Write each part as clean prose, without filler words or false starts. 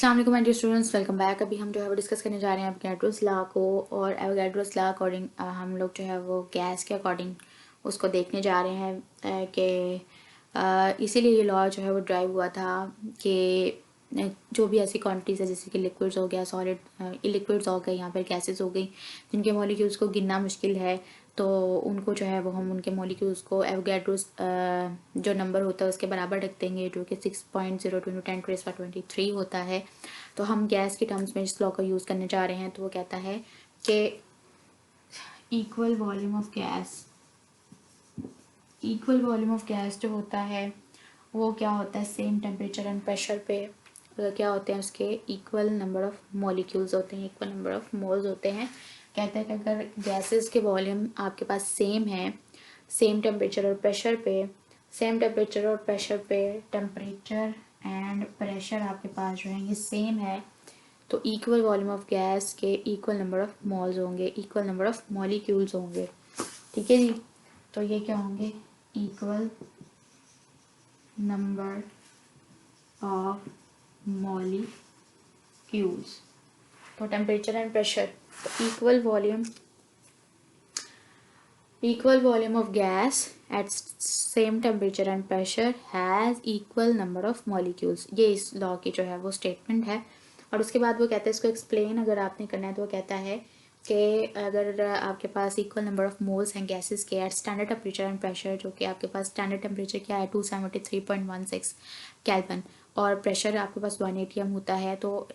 अस्सलाम वालेकुम my dear students, welcome back. अभी हम जो है वो डिस्कस करने जा रहे हैं एवोगैड्रोस लॉ को। और एवोगैड्रोस लॉ अकॉर्डिंग हम लोग जो है वो गैस के अकॉर्डिंग उसको देखने जा रहे हैं कि इसीलिए ये लॉ जो है वो ड्राइव हुआ था कि जो भी ऐसी क्वांटिटीज़ है जैसे कि लिक्विड्स हो गया, सॉलिड लिक्विड्स हो गए, यहाँ पर गैसेस हो गई जिनके मॉलिक्यूल्स को गिनना मुश्किल है, तो उनको जो है वो हम उनके मॉलिक्यूल्स को एवोगैड्रोस जो नंबर होता है उसके बराबर रख देंगे, जो कि 6.02 × 10⁻23 होता है। तो हम गैस के टर्म्स में इस लॉ का यूज़ करने जा रहे हैं। तो वो कहता है कि इक्वल वॉल्यूम ऑफ गैस जो होता है वो क्या होता है, सेम टेम्परेचर एंड प्रेशर पे क्या होते हैं, उसके इक्वल नंबर ऑफ मॉलिक्यूल्स होते हैं, इक्वल नंबर ऑफ मोल्स होते हैं। कहता है कि अगर गैसेस के वॉल्यूम आपके पास सेम है, सेम टेम्परेचर और प्रेशर पे टेम्परेचर एंड प्रेशर आपके पास जो है ये सेम है, तो इक्वल वॉल्यूम ऑफ गैस के इक्वल नंबर ऑफ मोल्स होंगे, इक्वल नंबर ऑफ मॉलिक्यूल्स होंगे। ठीक है जी, तो ये क्या होंगे, इक्वल नंबर ऑफ मॉलिक्यूल्स। तो टेम्परेचर एंड प्रेशर, तो equal volume of gas at same temperature and pressure has equal number of molecules। ये इस लॉ की जो है वो स्टेटमेंट है। और उसके बाद वो कहता है, इसको एक्सप्लेन अगर आपने करना है तो वो कहता है कि अगर आपके पास इक्वल नंबर ऑफ मोल्स हैं गैसेस के at standard temperature and pressure, जो कि आपके पास स्टैंडर्ड टेम्परेचर क्या है 273.16 केल्विन और प्रेशर आपके पास 1 atm होता है, तो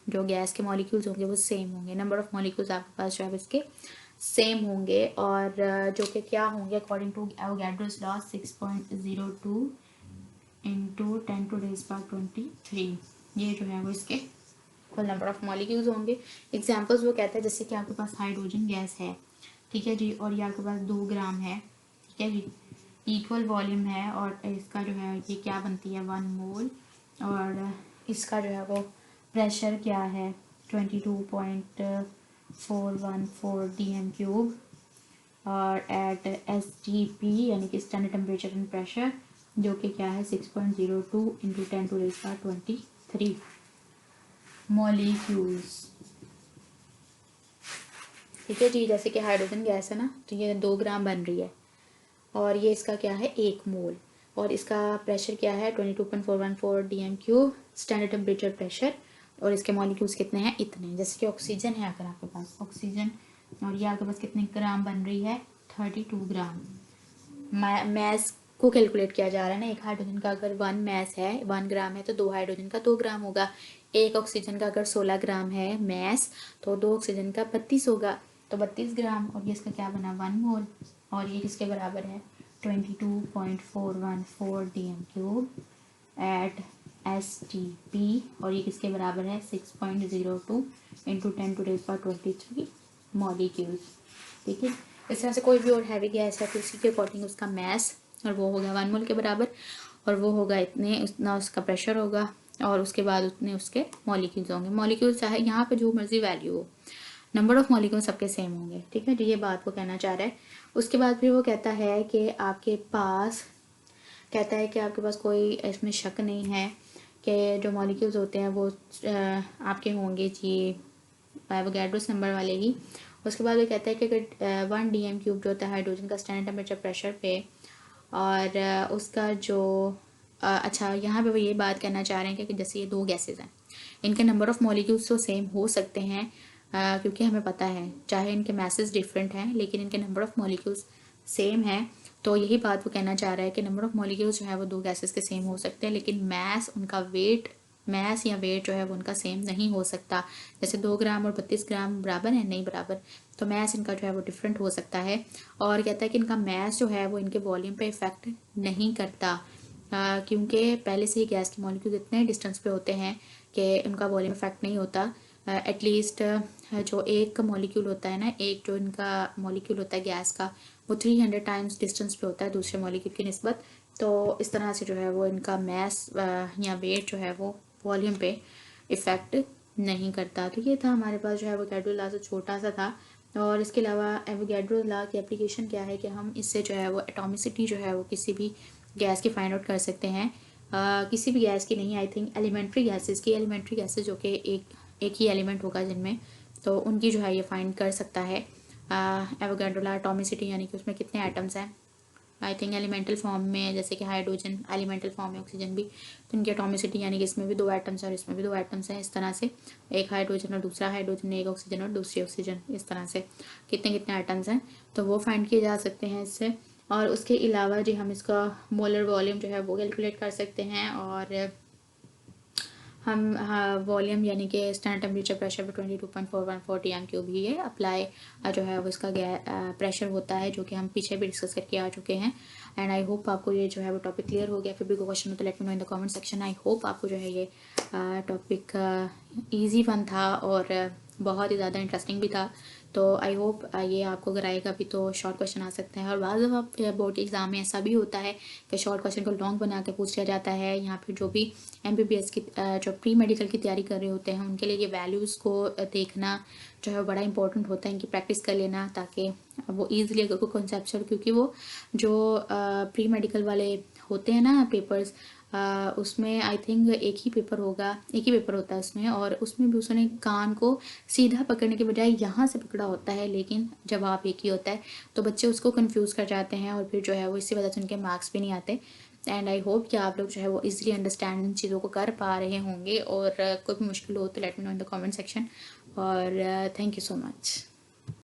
जो गैस के मॉलिक्यूल्स होंगे वो सेम होंगे, नंबर ऑफ मॉलिक्यूल्स आपके पास जो है इसके सेम होंगे। और जो कि क्या होंगे अकॉर्डिंग टू एवोगैड्रोस लॉ 6.02 × 10⁻23, ये जो है वो इसके कुल नंबर ऑफ मॉलिक्यूल्स होंगे। एग्जांपल्स वो कहता है जैसे कि आपके पास हाइड्रोजन गैस है, ठीक है जी, और ये आपके पास 2 ग्राम है, ठीक है जी, इक्वल वॉल्यूम है, और इसका जो है ये क्या बनती है 1 मोल, और इसका जो है वो प्रेशर क्या है 22.414 dm³, और एट STP यानी कि स्टैंडर्ड टेम्परेचर एंड प्रेशर जो कि क्या है 6.02 × 10⁻23 मॉलिक्यूल्स। ठीक है जी, जैसे कि हाइड्रोजन गैस है ना, तो ये 2 ग्राम बन रही है, और ये इसका क्या है 1 मोल, और इसका प्रेशर क्या है 22.414 dm³ स्टैंडर्ड टेम्परेचर प्रेशर, और इसके मॉलिक्यूल्स कितने हैं इतने। जैसे कि ऑक्सीजन है, अगर आपके पास ऑक्सीजन, और ये आपके पास कितने ग्राम बन रही है 32 ग्राम। मैस को कैलकुलेट किया जा रहा है ना, एक हाइड्रोजन का अगर 1 मैस है 1 ग्राम है तो 2 हाइड्रोजन का 2 ग्राम होगा। एक ऑक्सीजन का अगर 16 ग्राम है मैस तो 2 ऑक्सीजन का 32 होगा, तो 32 ग्राम, और ये इसका क्या बना 1 मोल, और ये किसके बराबर है 22.414 dm³ एट STP, और ये किसके बराबर है 6.02 × 10⁻23 मॉलिक्यूल्स। ठीक है, इस तरह से कोई भी और हैवी गैस है तो उसी के अकॉर्डिंग उसका मैस और वो होगा 1 मोल के बराबर, और वो होगा इतने, उतना उसका प्रेशर होगा, और उसके बाद उतने उसके मॉलिक्यूल्स होंगे। मॉलिक्यूल्स चाहे यहाँ पे जो मर्जी वैल्यू हो, नंबर ऑफ मॉलिक्यूल सबके सेम होंगे। ठीक है, तो ये बात वो कहना चाह रहा है। उसके बाद फिर वो कहता है कि आपके पास कोई इसमें शक नहीं है कि जो मॉलिक्यूल्स होते हैं वो आपके होंगे जी एवोगैड्रोस नंबर वाले ही। उसके बाद वो कहता है कि अगर 1 dm³ जो होता है हाइड्रोजन का स्टैंडर्ड टेम्परेचर प्रेशर पे, और उसका जो अच्छा यहाँ पे वो ये बात कहना चाह रहे हैं कि जैसे ये 2 गैसेज हैं, इनके नंबर ऑफ मॉलिक्यूल्स तो सेम हो सकते हैं, क्योंकि हमें पता है चाहे इनके मैसेज डिफरेंट हैं लेकिन इनके नंबर ऑफ मॉलिक्यूल्स सेम है। तो यही बात वो कहना चाह रहा है कि नंबर ऑफ मॉलिक्यूल्स जो है वो 2 गैसेस के सेम हो सकते हैं, लेकिन मैस या वेट जो है वो उनका सेम नहीं हो सकता। जैसे 2 ग्राम और 32 ग्राम बराबर है, नहीं बराबर, तो मैस इनका जो है वो डिफरेंट हो सकता है। और कहता है कि इनका मैस जो है वो इनके वॉल्यूम पे इफेक्ट नहीं करता, क्योंकि पहले से ही गैस के मॉलिक्यूल इतने डिस्टेंस पे होते हैं कि उनका वॉल्यूम इफेक्ट नहीं होता। एटलीस्ट जो एक मॉलिक्यूल होता है ना, एक जो इनका मॉलिक्यूल होता है गैस का, वो 300 टाइम्स डिस्टेंस पे होता है दूसरे मॉलिक्यूल की निस्बत। तो इस तरह से जो है वो इनका मैस या वेट जो है वो वॉल्यूम पे इफ़ेक्ट नहीं करता। तो ये था हमारे पास जो है एवोगैड्रो लॉ से छोटा सा था। और इसके अलावा एवोगैड्रो लॉ की एप्लीकेशन क्या है कि हम इससे जो है वो एटॉमिसिटी जो है वो किसी भी गैस की फाइंड आउट कर सकते हैं। किसी भी गैस की नहीं, आई थिंक एलिमेंट्री गैसेस की, एलिमेंट्री गैसेस जो कि एक ही एलिमेंट होगा जिनमें, तो उनकी जो है ये फाइंड कर सकता है। एवोगैड्रो लॉ एटॉमिसिटी यानी कि उसमें कितने एटम्स हैं। आई थिंक एलिमेंटल फॉर्म में जैसे कि हाइड्रोजन एलिमेंटल फॉर्म में, ऑक्सीजन भी, तो इनकी एटॉमिसिटी यानी कि इसमें भी 2 एटम्स हैं और इसमें भी 2 एटम्स हैं, इस तरह से एक हाइड्रोजन और दूसरा हाइड्रोजन, एक ऑक्सीजन और दूसरी ऑक्सीजन, इस तरह से कितने कितने एटम्स हैं, तो वो फाइंड किए जा सकते हैं इससे। और उसके अलावा जी हम इसका मोलर वॉल्यूम जो है वो कैलकुलेट कर सकते हैं, और हम हाँ वॉल्यूम यानी कि स्टैंडर्ड टेम्परेचर प्रेशर पर 22.41 TM³ ही है अप्लाई जो है वो इसका प्रेशर होता है, जो कि हम पीछे भी डिस्कस करके आ चुके हैं। एंड आई होप आपको ये जो है वो टॉपिक क्लियर हो गया। फिर भी कोई क्वेश्चन हो तो let me know in the comment section. I hope आपको जो है ये टॉपिक ईजी वन था और बहुत ही ज़्यादा इंटरेस्टिंग भी था। तो आई होप ये आपको अगर आएगा भी तो शॉर्ट क्वेश्चन आ सकते हैं, और बाद दफ़ा बोर्ड एग्ज़ाम में ऐसा भी होता है कि शॉर्ट क्वेश्चन को लॉन्ग बना के पूछ लिया जाता है, या फिर जो भी MBBS की जो प्री मेडिकल की तैयारी कर रहे होते हैं उनके लिए ये वैल्यूज़ को देखना जो है बड़ा इंपॉर्टेंट होता है, इनकी प्रैक्टिस कर लेना, ताकि वो ईजिली अगर कोई कॉन्सेप्चुअल, क्योंकि वो जो प्री मेडिकल वाले होते हैं ना पेपर्स, उसमें आई थिंक एक ही पेपर होता है उसमें, और उसमें भी उसने कान को सीधा पकड़ने के बजाय यहाँ से पकड़ा होता है, लेकिन जवाब एक ही होता है, तो बच्चे उसको कंफ्यूज कर जाते हैं और फिर जो है वो इसी वजह से उनके मार्क्स भी नहीं आते। एंड आई होप कि आप लोग जो है वो इजीली अंडरस्टैंड इन चीज़ों को कर पा रहे होंगे, और कोई भी मुश्किल हो तो let me know in the comment section. और थैंक यू सो मच।